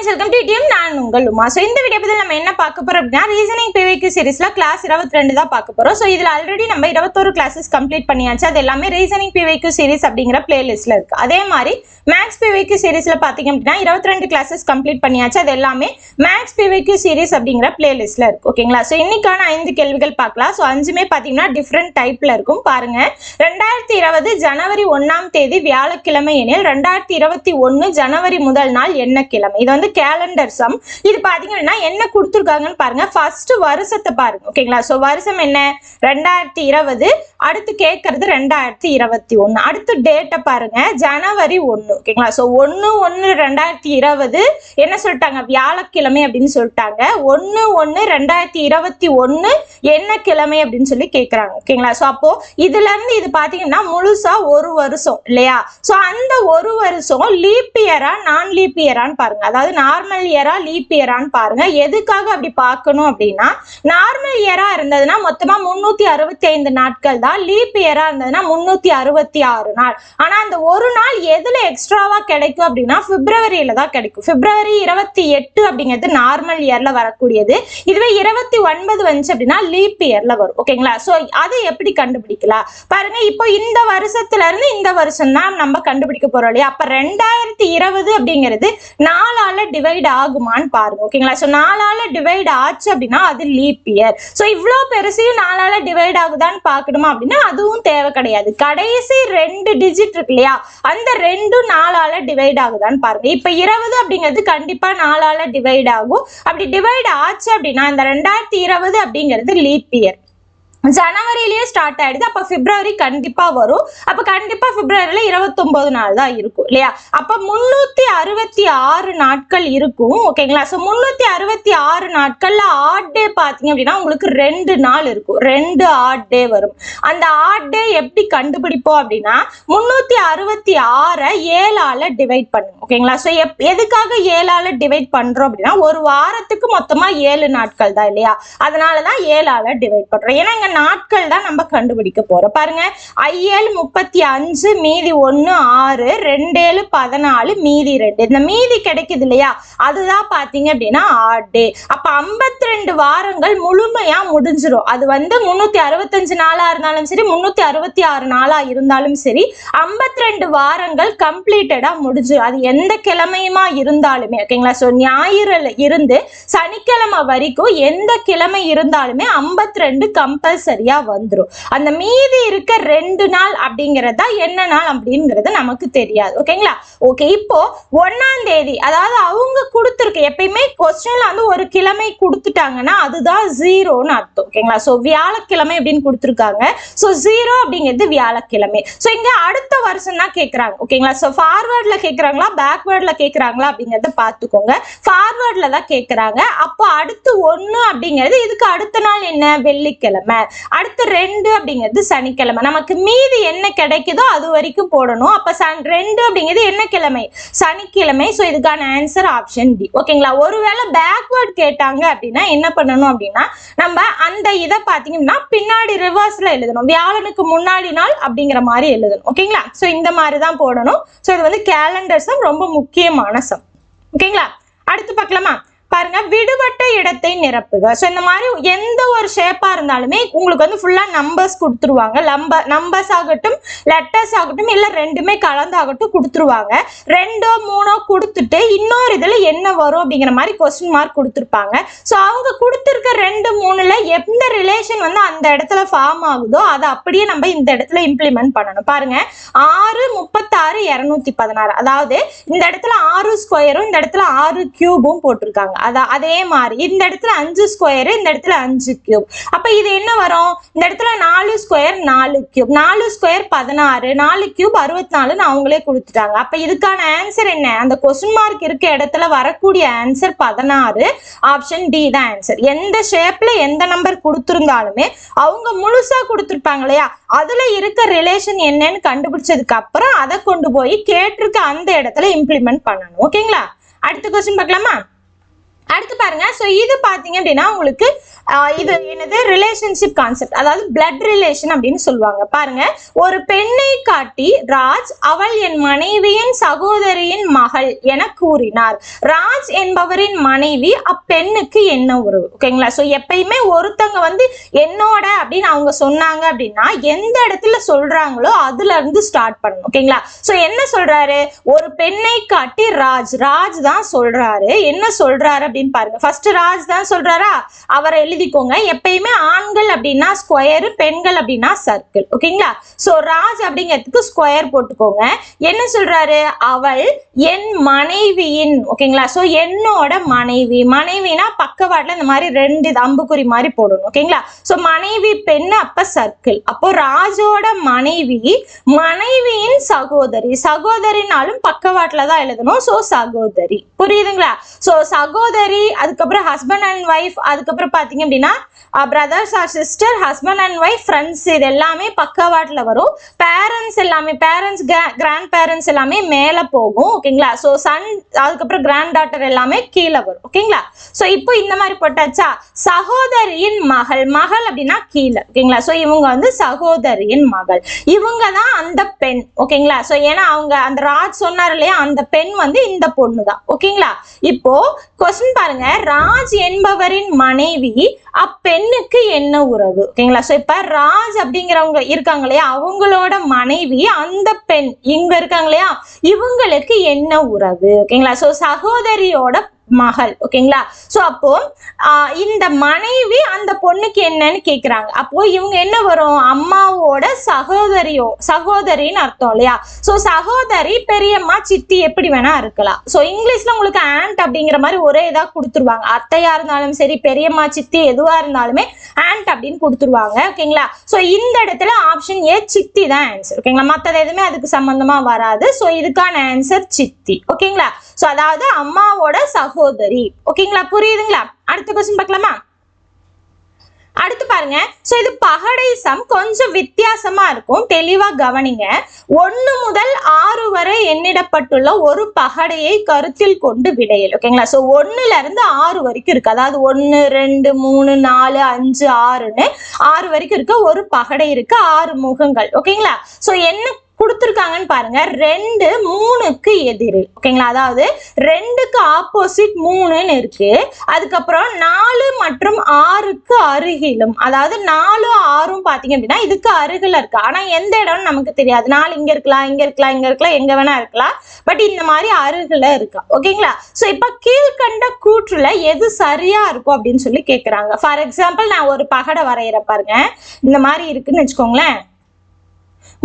Friends, welcome to DM. நான் உங்கள் Uma. So இந்த வீடியோ பற்றி நம்ம என்ன பார்க்க போறோம் அப்படின்னா, ரீசனிங் PYQ சீரிஸ்ல கிளாஸ் 22 தான் பார்க்க போறோம். ஸோ இதுல ஆல்ரெடி நம்ம 21 கிளாஸஸ் கம்ப்ளீட் பண்ணியாச்சு. அது எல்லாமே ரீசனிங் PYQ சீரிஸ் அப்படிங்கிற பிளேலிஸ்ட்ல இருக்கு. அதே மாதிரி மேக்ஸ் PYQ சீரிஸ்ல பாத்தீங்க அப்படின்னா 22 கிளாஸஸ் கம்ப்ளீட் பண்ணியாச்சு. அது எல்லாமே மேக்ஸ் PYQ சீரிஸ் அப்படிங்கிற பிளேலிஸ்ட்ல இருக்கு. ஓகேங்களா? ஸோ இன்னைக்கான 5 கேள்விகள் பார்க்கலாம். ஸோ 5மே பாத்தீங்கன்னா டிஃப்ரெண்ட் டைப்ல இருக்கும். பாருங்க, 2020 ஜனவரி 1ஆம் தேதி வியாழக்கிழமை எனில் 2021 ஜனவரி முதல் நாள் என்ன கிழமை? இது வந்து கேலண்டர் சம். இது பாத்தீங்கன்னா என்ன கொடுத்துருக்காங்கன்னு பாருங்க. ஃபர்ஸ்ட் வருஷத்தை பாருங்க. ஓகேங்களா? சோ வருஷம் என்ன? 2020. அடுத்து கேட்கறது 2021. அடுத்து டேட்டை பாருங்க, ஜனவரி 1. ஓகேங்களா? சோ 1/1/2020 என்ன சொல்லிட்டாங்க? வியாழக்கிழமை அப்படின்னு சொல்லிட்டாங்க. 1/1/2021 என்ன கிழமை அப்படின்னு சொல்லி கேட்கறாங்க. ஓகேங்களா? சோ அப்போ இதுல இருந்து இது பாத்தீங்கன்னா முழுசா ஒரு வருஷம் இல்லையா? சோ அந்த ஒரு வருஷம் லீப் இயரா நான் லீப் இயரான்னு பாருங்க. அதாவது நார்மல் இயரா லீப் இயரான்னு பாருங்க. எதுக்காக அப்படி பார்க்கணும் அப்படின்னா, நார்மல் இயரா இருந்ததுன்னா மொத்தமா 365 நாட்கள் தான். லீப் இயரா இருந்ததுன்னா 366 நாள். ஆனா அந்த ஒரு நாள் எதுல எக்ஸ்ட்ராவா கிடைக்கும் அப்படின்னா பிப்ரவரியில தான் கிடைக்கும். பிப்ரவரி 28 அப்படிங்கிறது நார்மல் இயர்ல வரக்கூடியது. இதுவே 29 வந்துச்சு அப்படின்னா லீப் இயர்ல வரும். ஓகேங்களா? சோ அதை எப்படி கண்டுபிடிக்கலாம் பாருங்க. இப்போ இந்த வருஷத்துல இருந்து இந்த வருஷம் தான் நம்ம கண்டுபிடிக்க போறோம் இல்லையா? அப்ப 2020 அப்படிங்கிறது 4ஆல டிவைட் ஆகுமான்னு பாருங்க. ஓகேங்களா? சோ 4ஆல டிவைட் ஆச்சு அப்படின்னா அது லீப் இயர். சோ இவ்ளோ பெருசையும் 4ஆல டிவைட் ஆகுதான்னு பார்க்கணுமா அப்படின்னா அதுவும் தேவை கிடையாது. கடைசி 2 டிஜிட் இருக்கு இல்லையா? அந்த 2 4ஆல டிவைட் ஆகுதான்னு பாருங்க. இப்ப 20 அப்படிங்கிறது கண்டிப்பா 4ஆல டிவைட் ஆகும். அப்படி டிவைட் ஆச்சு அப்படின்னா இந்த 2020 அப்படிங்கிறது லீப் இயர். ஜனவரியிலேயே ஸ்டார்ட் ஆயிடுது. அப்ப பிப்ரவரி கண்டிப்பா வரும். அப்ப கண்டிப்பா பிப்ரவரியில 29 நாள் தான் இருக்கும் இல்லையா? அப்ப 366 நாட்கள் இருக்கும். ஓகேங்களா? சோ 366 நாட்கள்ல ஆட் டே பாத்தீங்க அப்படின்னா உங்களுக்கு 2 நாள் இருக்கும். 2 ஆட் டே வரும். அந்த ஆட் டே எப்படி கண்டுபிடிப்போம் அப்படின்னா 366 7ஆல டிவைட் பண்ணுங்க. ஓகேங்களா? சோ எதுக்காக 7ஆல டிவைட் பண்றோம் அப்படின்னா, ஒரு வாரத்துக்கு மொத்தமா 7 நாட்கள் தான் இல்லையா? அதனாலதான் 7ஆல டிவைட் பண்றோம். ஏன்னா நாட்கள் தான் நம்ம கண்டுபிடிக்க போறோம். பாருங்க, 5 35 மீதி 1 6 2 14 மீதி 2. இந்த மீதி கிடைக்குது இல்லையா? அதுதான் பாத்தீங்க அப்படின்னா ஆட் டே. அப்ப 52 வாரங்கள் முழுமையா முடிஞ்சிரும். அது வந்து 365 நாளா இருந்தாலும் சரி, 366 நாளா இருந்தாலும் சரி, 52 வாரங்கள் கம்ப்ளீட்டடா முடிஞ்சிடும். அது எந்த கிழமையுமா இருந்தாலுமே. ஓகேங்களா? சோ ஞாயிறுல இருந்து சனிக்கிழமை வரைக்கும் எந்த கிழமை இருந்தாலுமே 52 கம்பல்சரியா வந்துரும். அந்த மீதி இருக்க 2 நாள் அப்படிங்கறதா என்ன நாள் அப்படிங்கறது நமக்கு தெரியாது. ஓகேங்களா? ஓகே, இப்போ 1ஆம் தேதி, அதாவது அவங்க கொடுத்திருக்க எப்பயுமே क्वेश्चनல வந்து ஒரு கிழமை கொடுத்துட்டாங்கன்னா அதுதான் 0ன்னு அர்த்தம். ஓகேங்களா? சோ வியாழக்கிழமை அப்படின்னு கொடுத்திருக்காங்க. சோ 0 அப்படிங்கிறது வியாழக்கிழமை. சோ இங்க அடுத்த வருஷம் தான் கேக்குறாங்க. ஓகேங்களா? சோ ஃபார்வர்ட்ல கேக்குறாங்களா பேக்வர்ட்ல கேக்குறாங்களா அப்படிங்கறத பாத்துக்கோங்க. ஃபார்வர்ட்ல தான் கேக்குறாங்க. அப்போ அடுத்து 1 அப்படிங்கிறது இதுக்கு அடுத்த நாள் என்ன? வெள்ளிக்கிழமை. அடுத்து 2 அப்படிங்கிறது சனிக்கிழமை. நமக்கு மீதி என்ன கிடைக்குதோ அது வரைக்கும் போடணும். அப்ப 2 அப்படிங்கிறது என்ன கிழமை? சனிக்கிழமை. சோ இதுக்கான ஆன்சர் ஆப்ஷன் டி. ஓகேங்களா? ஒருவேளை பேக்வர்ட் கேட்டாங்க அப்படின்னா என்ன பண்ணணும் அப்படின்னா, நம்ம அந்த இதை பாத்தீங்கன்னா பின்னாடி ரிவர்ஸ்ல எழுதணும். வியாழனுக்கு முன்னாடி நாள் அப்படிங்கிற மாதிரி எழுதணும். ஓகேங்களா? சோ இந்த மாதிரி தான் போடணும். சோ இது வந்து கேலண்டர் சம், ரொம்ப முக்கியமான சம். ஓகேங்களா? அடுத்து பார்க்கலாமா? பாருங்க, விடுபட்ட இடத்தை நிரப்புக. சோ இந்த மாதிரி எந்த ஒரு ஷேப்பா இருந்தாலுமே உங்களுக்கு வந்து ஃபுல்லா நம்பர்ஸ் கொடுத்துருவாங்க. நம்பர்ஸ் ஆகட்டும், லெட்டர்ஸ் ஆகட்டும், இல்ல ரெண்டுமே கலந்தாகட்டும் கொடுத்துருவாங்க. 2 3 கொடுத்துட்டு இன்னொரு இதுல என்ன வரும் அப்படிங்கிற மாதிரி கொஸ்டின் மார்க் கொடுத்துருப்பாங்க. சோ அவங்க கொடுத்துருக்க 2 3ல எந்த ரிலேஷன் வந்து அந்த இடத்துல ஃபார்ம் ஆகுதோ அதை அப்படியே நம்ம இந்த இடத்துல இம்ப்ளிமெண்ட் பண்ணணும். பாருங்க, 6 36 216. அதாவது இந்த இடத்துல 6 ஸ்கொயரும் இந்த இடத்துல 6 கியூபும் போட்டிருக்காங்க. அதே மாதிரி இந்த இடத்துல 5 ஸ்கொயர், இந்த இடத்துல 5 கியூப். அப்ப இது என்ன வரும்? இந்த இடத்துல 4 ஸ்கொயர் 4 கியூப், 4 ஸ்கொயர் 16, 4 கியூப் 64 அவங்களே கொடுத்துட்டாங்க. அப்ப இதுக்கான ஆன்சர் என்ன? அந்த கொஸ்டின் மார்க் இருக்க இடத்துல வரக்கூடிய ஆன்சர் 16. ஆப்ஷன் டி தான் ஆன்சர். எந்த ஷேப்ல எந்த நம்பர் கொடுத்திருந்தாலுமே அவங்க முழுசா கொடுத்துருப்பாங்க இல்லையா? அதுல இருக்க ரிலேஷன் என்னன்னு கண்டுபிடிச்சதுக்கு அப்புறம் அதை கொண்டு போய் கேட்டிருக்க அந்த இடத்துல இம்ப்ளிமெண்ட் பண்ணணும். ஓகேங்களா? அடுத்த கொஸ்டின் பார்க்கலாமா? அடுத்து பாருங்க. சோ இது பாத்தீங்க அப்படின்னா உங்களுக்கு இது என்னது ரிலேஷன்ஷிப் கான்செப்ட், அதாவது பிளட் ரிலேஷன் அப்படின்னு சொல்லுவாங்க. பாருங்க, ஒரு பெண்ணை காட்டி ராஜ் அவள் என் மனைவியின் சகோதரியின் மகள் என கூறினார். ராஜ் என்பவரின் மனைவி அப்பெண்ணுக்கு என்ன உறவு? ஓகேங்களா. சோ எப்பயுமே ஒருத்தங்க வந்து என்னோட அப்படின்னு அவங்க சொன்னாங்க அப்படின்னா எந்த இடத்துல சொல்றாங்களோ அதுல இருந்து ஸ்டார்ட் பண்ணணும். ஓகேங்களா. சோ என்ன சொல்றாரு? ஒரு பெண்ணை காட்டி ராஜ் தான் சொல்றாரு. என்ன சொல்றாரு அப்படின்னு பாருங்க. ஃபர்ஸ்ட் ராஜ் தான் சொல்றாரா, அவரை எழுதிக்கோங்க. எப்பயுமே ஆண்கள் அப்படின்னா ஸ்கொயர், பெண்கள் அப்படின்னா சர்க்கிள். ஓகேங்களா. சோ ராஜ் அப்படிங்கிறதுக்கு ஸ்கொயர் போட்டுக்கோங்க. என்ன சொல்றாரு? அவள் என் மனைவியின். ஓகேங்களா. சோ என்னோட மனைவி, மனைவினா பக்கவாட்டுல இந்த மாதிரி 2 அம்புக்குறி மாதிரி போடணும். ஓகேங்களா. சோ மனைவி பெண்ணு, அப்ப சர்க்கிள். அப்போ ராஜோட மனைவி, மனைவியின் சகோதரி, சகோதரினாலும் பக்கவாட்டுல தான் எழுதணும். சோ சகோதரி. புரியுதுங்களா. சோ சகோதரி, அதுக்கப்புறம் ஹஸ்பண்ட் அண்ட் ஒய்ஃப், அதுக்கப்புறம் பாத்தீங்க அப்படின்னா brothers or sister, husband and wife, friends, இது எல்லாமே பக்கவாட்டுல வரும். பேரண்ட்ஸ் எல்லாமே, பேரண்ட்ஸ், கிராண்ட் பேரண்ட்ஸ் எல்லாமே மேல போகும். ஓகேங்களா. சோ சன், அதுக்கப்புறம் கிராண்ட் டாட்டர் எல்லாமே கீழே வரும். ஓகேங்களா. சோ இப்போ இந்த மாதிரி போட்டாச்சா. சகோதரியின் மகள், மகள் அப்படின்னா கீழே. ஓகேங்களா. சோ இவங்க வந்து சகோதரியின் மகள், இவங்க தான் அந்த பெண். ஓகேங்களா. சோ ஏன்னா அவங்க அந்த ராஜ் சொன்னார் இல்லையா, அந்த பெண் வந்து இந்த பொண்ணு தான். ஓகேங்களா. இப்போ கொஸ்டின் பாருங்க. ராஜ் என்பவரின் மனைவி அப்பெண்ணுக்கு என்ன உறவு? ஓகேங்களா. சோ இப்ப ராஜ் அப்படிங்கிறவங்க இருக்காங்க இல்லையா, அவங்களோட மனைவி அந்த பெண் இங்க இருக்காங்க இல்லையா, இவங்களுக்கு என்ன உறவு? ஓகேங்களா. சோ சகோதரியோட மகள். ஓகேங்களா. சோ அப்போ இந்த மனைவி அந்த பொண்ணுக்கு என்னன்னு கேக்குறாங்க. அப்போ இவங்க என்ன வரும்? அம்மாவோட சகோதரின்னு அர்த்தம் இல்லையா. சோ சகோதரி, பெரியம்மா, சித்தி எப்படி வேணா இருக்கலாம். சோ இங்கிலீஷ்ல உங்களுக்கு ஆண்ட் அப்படிங்கிற மாதிரி ஒரே இதா கொடுத்துருவாங்க. அத்தையா இருந்தாலும் சரி, பெரியம்மா, சித்தி எதுவா இருந்தாலுமே ஆண்ட் அப்படின்னு கொடுத்துருவாங்க. ஓகேங்களா. சோ இந்த இடத்துல ஆப்ஷன் ஏ சித்தி தான் ஆன்சர். ஓகேங்களா. மத்தது எதுவுமே அதுக்கு சம்பந்தமா வராது. சோ இதுக்கான ஆன்சர் சித்தி. ஓகேங்களா. சோ அதாவது அம்மாவோட சகோதரி. ஓகேங்களா. புரியுதுங்களா. அடுத்த क्वेश्चन பார்க்கலாமா. அடுத்து பாருங்க. சோ இது பகடை சம், கொஞ்சம் வித்தியாசமா இருக்கும், தெளிவா கவனிங்க. 1 முதல் 6 வரை எண்ணிடப்பட்டுள்ள ஒரு பகடையை கருத்தில் கொண்டு விடையல். ஓகேங்களா. சோ 1ல இருந்து 6 வரைக்கும் இருக்கு, அதாவது 1 2 3 4 5 6ன்னு 6 வரைக்கும் இருக்கு. ஒரு பகடை இருக்கு, 6 முகங்கள். ஓகேங்களா. சோ என்ன கொடுத்துருக்காங்கன்னு பாருங்க. 2 3க்கு எதிரில். ஓகேங்களா. அதாவது 2க்கு ஆப்போசிட் 3ன்னு இருக்கு. அதுக்கப்புறம் 4 மற்றும் 6க்கு அருகிலும், அதாவது 4 6ம் பாத்தீங்க அப்படின்னா இதுக்கு அருகில இருக்கு. ஆனா எந்த இடம்னு நமக்கு தெரியாது. 4 இங்க இருக்கலாம், இங்க இருக்கலாம், இங்க இருக்கலாம், எங்க வேணா இருக்கலாம். பட் இந்த மாதிரி அருகில இருக்கா. ஓகேங்களா. சோ இப்ப கீழ்கண்ட கூற்றுல எது சரியா இருக்கும் அப்படின்னு சொல்லி கேக்குறாங்க. ஃபார் எக்ஸாம்பிள் நான் ஒரு பகடை வரைகிறேன் பாருங்க. இந்த மாதிரி இருக்குன்னு வச்சுக்கோங்களேன்.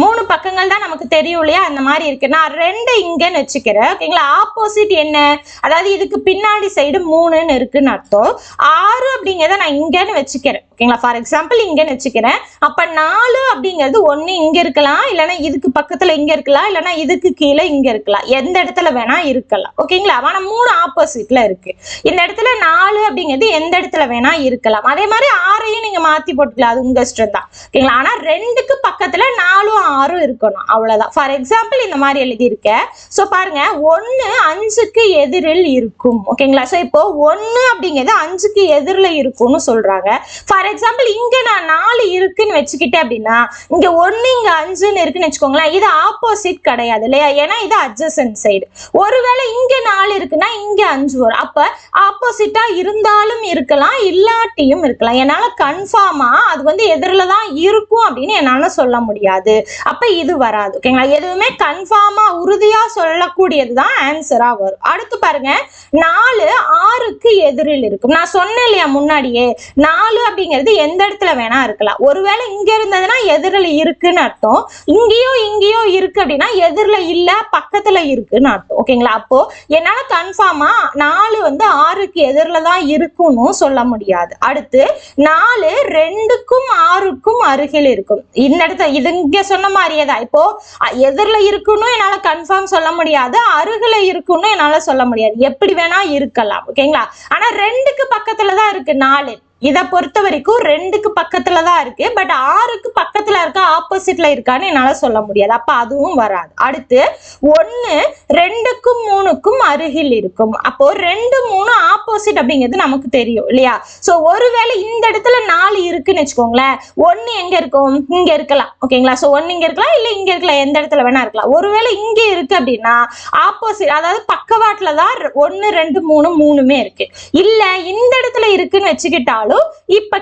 3 பக்கங்கள் தான் நமக்கு தெரியும் இல்லையா, அந்த மாதிரி இருக்கு. நான் 2 இங்கன்னு வச்சுக்கிறேன். ஓகேங்களா. ஆப்போசிட் என்ன, அதாவது இதுக்கு பின்னாடி சைடு 3ன்னு இருக்குன்னு அர்த்தம். 6 அப்படிங்கிறத நான் இங்கன்னு வச்சுக்கிறேன். ஓகேங்களா. ஃபார் எக்ஸாம்பிள் இங்கன்னு வச்சுக்கிறேன். அப்ப 4 அப்படிங்கிறது ஒண்ணு இங்க இருக்கலாம், இல்லைன்னா இதுக்கு பக்கத்துல இங்க இருக்கலாம், இல்லைன்னா இதுக்கு கீழே இங்க இருக்கலாம், எந்த இடத்துல வேணா இருக்கலாம். ஓகேங்களா. ஆனா 3 ஆப்போசிட்ல இருக்கு. இந்த இடத்துல 4 அப்படிங்கிறது எந்த இடத்துல வேணா இருக்கலாம். அதே மாதிரி 6ஐயும் நீங்க மாத்தி போட்டுக்கலாம், அது உங்க இஷ்டம் தான். ஓகேங்களா. ஆனா 2க்கு பக்கத்துல 4 6 இருக்கணும், அவ்வளவுதான். ஃபார் எக்ஸாம்பிள் இந்த மாதிரி எழுதி இருக்க. சோ பாருங்க, 1 5க்கு எதிரில் இருக்கும். ஓகேங்களா. சோ இப்போ 1 அப்படிங்கிறது 5க்கு எதிரில இருக்கும்னு சொல்றாங்க. ஃபார் எக்ஸாம்பிள் இங்க நான் 4 இருக்குன்னு வச்சுக்கிட்டேன் அப்படின்னா இங்க 1 இங்க 5ன்னு இருக்குன்னு வச்சுக்கோங்களேன். இது ஆப்போசிட் கிடையாது இல்லையா, ஏன்னா இது அட்ஜசன்ட் சைடு. ஒருவேளை இங்க 4 இருக்குன்னா இங்க 5 வரும். அப்ப ஆப்போசிட்டா இருந்தாலும் இருக்கலாம், இல்லாட்டியும் இருக்கலாம். என்னால கன்ஃபார்மா அது வந்து எதிரில தான் இருக்கும் அப்படின்னு என்னால சொல்ல முடியாது. அப்ப இது வராது. ஓகேங்களா. எதுவுமே கன்ஃபார்மா உறுதியா சொல்லக்கூடியதுதான் ஆன்சரா வரும். அடுத்து பாருங்க. 4 6க்கு எதிரில் இருக்கும். நான் சொன்னேன் இல்லையா முன்னாடியே, 4 அப்படிங்கிறது எந்த இடத்துல வேணா இருக்கலாம். ஒருவேளை இங்க இருந்ததுன்னா எதிரில் இருக்குன்னு அர்த்தம். இங்கேயோ இருக்கு அப்படின்னா எதிரில இல்ல, பக்கத்துல இருக்குன்னு அர்த்தம். ஓகேங்களா. அப்போ என்னால கன்ஃபார்மா 4 வந்து 6க்கு எதிரில தான் இருக்குன்னு சொல்ல முடியாது. அடுத்து 4 2க்கும் 6க்கும் அருகில் இருக்கும். இந்த இடத்துல இது இங்க சொன்ன மாதிரியே தான். இப்போ எதிரில இருக்குன்னு என்னால கன்ஃபார்ம் சொல்ல முடியாது, அருகில இருக்குன்னு என்னால சொல்ல முடியாது. எப்படி வேணா இருக்கலாம். ஓகேங்களா. ஆனா 2க்கு பக்கத்துல தான் இருக்கு 4. இதை பொறுத்த வரைக்கும் 2க்கு பக்கத்துல தான் இருக்கு, பட் 6க்கு பக்கத்துல இருக்க ஆப்போசிட்ல இருக்கான்னு என்னால சொல்ல முடியாது, அப்ப அதுவும் வராது. அடுத்து 1 2க்கும் 3க்கும் அருகில் இருக்கும். அப்போ 2 3 ஆப்போசிட் அப்படிங்கிறது நமக்கு தெரியும் இல்லையா? சோ ஒருவேளை இந்த இடத்துல 4 இருக்குன்னு வச்சுக்கோங்களேன், 1 எங்க இருக்கும்? இங்க இருக்கலாம். ஓகேங்களா? சோ 1 இங்க இருக்கலாம், இல்ல இங்க இருக்கலாம், எந்த இடத்துல வேணா இருக்கலாம். ஒருவேளை இங்க இருக்கு அப்படின்னா ஆப்போசிட், அதாவது பக்கவாட்டுல தான் 1 2 3 3மே இருக்கு. இல்ல இந்த இடத்துல இருக்குன்னு வச்சுக்கிட்டாலும் இப்ப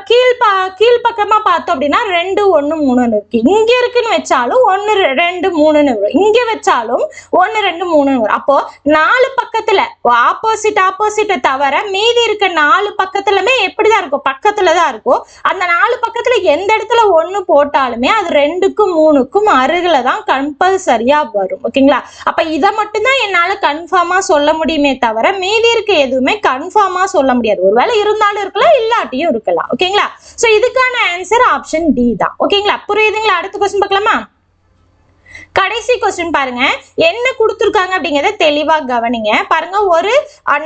கீழ்பக்கமா பார்த்தோம் அப்படின்னா 2 1 3 இருக்கு. இங்க இருக்குன்னு வச்சாலும் 1 2 3 வரும், இங்க வச்சாலும் 1 2 3 வரும். அப்போ 4 பக்கத்துல ஆப்போசிட் தவிர மீதி இருக்க 4 பக்கத்துலமே எப்படிதான் இருக்கும்? பக்கத்துலதான் இருக்கும். அந்த 4 பக்கத்துல எந்த இடத்துல 1 போட்டாலுமே அது 2க்கும் 3க்கும் அருகில தான் கம்பல்சரியா வரும். ஓகேங்களா? அப்ப இதை மட்டும்தான் என்னால கன்ஃபார்மா சொல்ல முடியுமே தவிர மீதி இருக்க எதுவுமே கன்ஃபார்மா சொல்ல முடியாது. ஒருவேளை இருந்தாலும் இருக்கலாம், இல்லாட்டியும் இருக்கலாம். ஓகேங்களா? சோ இதுக்கான ஆன்சர் ஆப்ஷன் டி தான். ஓகேங்களா? புரியுதுங்களா? அடுத்த क्वेश्चन பார்க்கலாமா? கடைசி கொஸ்டின் பாருங்க, என்ன கொடுத்துருக்காங்க அப்படிங்கிறத தெளிவா கவனிங்க. பாருங்க, ஒரு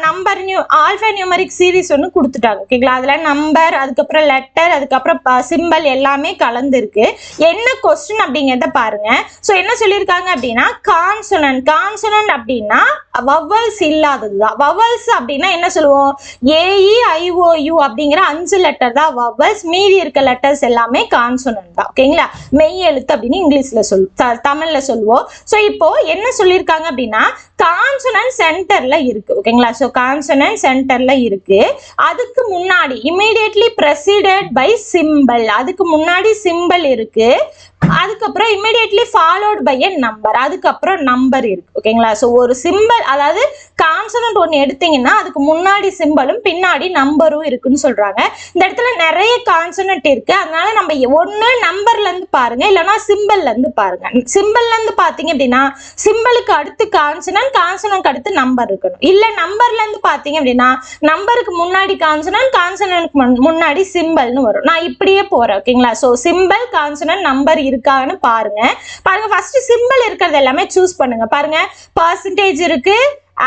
நம்பர் ஆல்பா நியூமரிக் சீரிஸ் ஒன்று கொடுத்துட்டாங்க. ஓகேங்களா? அதுல நம்பர், அதுக்கப்புறம் லெட்டர், அதுக்கப்புறம் சிம்பிள் எல்லாமே கலந்து இருக்கு. என்ன கொஸ்டின் அப்படிங்கிறத பாருங்க. ஸோ என்ன சொல்லியிருக்காங்க அப்படின்னா கான்சனன்ட் அப்படின்னா வவல்ஸ் இல்லாததுதான். வவல்ஸ் அப்படின்னா என்ன சொல்லுவோம்? AEIOU அப்படிங்கிற 5 லெட்டர் தான் வவல்ஸ், மீதி இருக்க லெட்டர்ஸ் எல்லாமே கான்சனன்ட் தான். ஓகேங்களா? மெய் எழுத்து அப்படின்னு இங்கிலீஷ்ல தமிழ்ல சொல்லுவோம். சோ இப்போ என்ன சொல்லிருக்காங்க அப்படின்னா கான்சனன்ட் சென்டர்ல இருக்கு. ஓகேங்களா? சோ கான்சனன்ட் சென்டர்ல இருக்கு. அதுக்கு முன்னாடி இமிடியேட்லி பிரசீடட் பை சிம்பிள், அதுக்கு முன்னாடி சிம்பிள் இருக்கு. அதுக்கப்புறம் immediately followed by a number, அதுக்கப்புறம் நம்பர் இருக்கு. ஓகேங்களா? சோ ஒரு சிம்பிள், அதாவது கான்சனன்ட் ஒன்னு எடுத்தீங்கன்னா அதுக்கு முன்னாடி சிம்பிளும் பின்னாடி நம்பரும் இருக்குன்னு சொல்றாங்க. இந்த இடத்துல நிறைய கான்சனன்ட் இருக்கு, அதனால நம்ம ஒன்னு நம்பர்ல இருந்து பாருங்க, இல்லைன்னா சிம்பிள்ல இருந்து பாருங்க. சிம்பிள்ல இருந்து பாத்தீங்க அப்படின்னா சிம்பிளுக்கு அடுத்து கான்சனன்ட் அடுத்து நம்பர் இருக்கணும். இல்ல நம்பர்ல இருந்து பாத்தீங்க அப்படின்னா நம்பருக்கு முன்னாடி கான்சனன்ட் முன்னாடி சிம்பிள்னு வரும். நான் இப்படியே போறேன். ஓகேங்களா? சோ சிம்பிள், கான்சனன்ட், நம்பர் இருக்கான்னு பாருங்க. ஃபர்ஸ்ட் சிம்பிள் இருக்கிறது எல்லாமே சூஸ் பண்ணுங்க. பாருங்க, பர்சன்டேஜ் இருக்கு,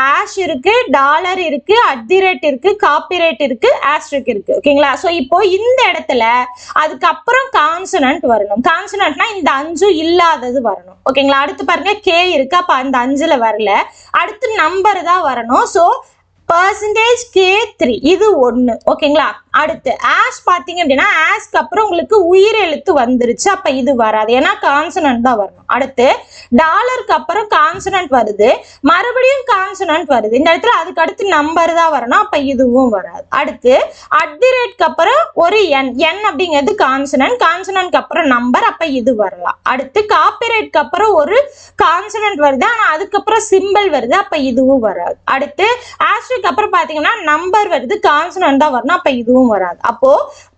ஆஷ் இருக்கு, டாலர் இருக்கு, @ இருக்கு, காப்பிரைட் இருக்கு, ஆஸ்ட்ரிக் இருக்கு. ஓகேங்களா? சோ இப்போ இந்த இடத்துல அதுக்கப்புறம் கான்சனன்ட் வரணும். கான்சனன்ட்னா இந்த 5 இல்லாதது வரணும். ஓகேங்களா? அடுத்து பாருங்க, கே இருக்கு, அப்ப அந்த 5ல வரல. அடுத்து நம்பர் தான் வரணும். சோ பர்சன்டேஜ் K3 இது 1. ஓகேங்களா? அடுத்து ஆஷ் பாத்தீங்க அப்படின்னா ஆஷ்க்கு அப்புறம் உங்களுக்கு உயிர் எழுத்து வந்துருச்சு, அப்ப இது வராது, ஏன்னா கான்சனன்ட் தான் வரணும். அடுத்து டாலருக்கு அப்புறம் கான்சனன்ட் வருது, மறுபடியும் கான்சனன்ட் வருது, இந்த இடத்துல அதுக்கு அடுத்து நம்பர் தான் வரணும், அப்ப இதுவும் வராது. அடுத்து @ அப்புறம் ஒரு என் அப்படிங்கிறது கான்சனன்ட் அப்புறம் நம்பர், அப்ப இது வரலாம். அடுத்து காப்பிரைட்க்கு அப்புறம் ஒரு கான்சனன்ட் வருது, ஆனா அதுக்கப்புறம் சிம்பிள் வருது, அப்ப இதுவும் வராது. அடுத்து ஆஸ்ட்ரிக் அப்புறம் பாத்தீங்கன்னா நம்பர் வருது, கான்சனன்ட் தான் வரணும், அப்ப இதுவும் வராது. அப்போ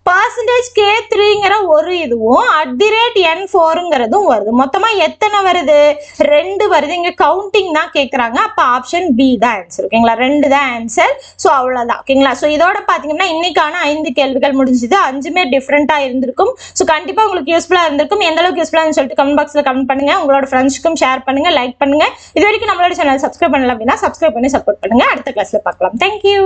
பர்சன்டேஜ் K3ங்கிற ஒரு இதுவும் @ N4ங்கிறதும் வருது. மொத்தமா எத்தனை வருது? 2 வருது. இங்க கவுண்டிங் தான் கேக்குறாங்க, அப்ப ஆப்ஷன் பி தான் ஆன்சர். ஓகேங்களா? 2 தான் ஆன்சர். சோ அவ்வளவுதான். ஓகேங்களா? சோ இதோட பாத்தீங்கன்னா இன்னைக்கான 5 கேள்விகள் முடிஞ்சது. 5மே டிஃபரெண்டா இருந்திருக்கும். சோ கண்டிப்பா உங்களுக்கு யூஸ்ஃபுல்லா இருந்திருக்கும். எந்த அளவுக்கு யூஸ்ஃபுல்லா சொல்லிட்டு கமெண்ட் பாக்ஸ்ல கமெண்ட் பண்ணுங்க. உங்களோட ஃப்ரெண்ட்ஸ்க்கும் ஷேர் பண்ணுங்க, லைக் பண்ணுங்க. இது வரைக்கும் நம்மளோட சேனல் சப்ஸ்கிரைப் பண்ணல அப்படின்னா சப்ஸ்கிரைப் பண்ணி சப்போர்ட் பண்ணுங்க. அடுத்த கிளாஸ்ல பார்க்கலாம். தேங்க்யூ.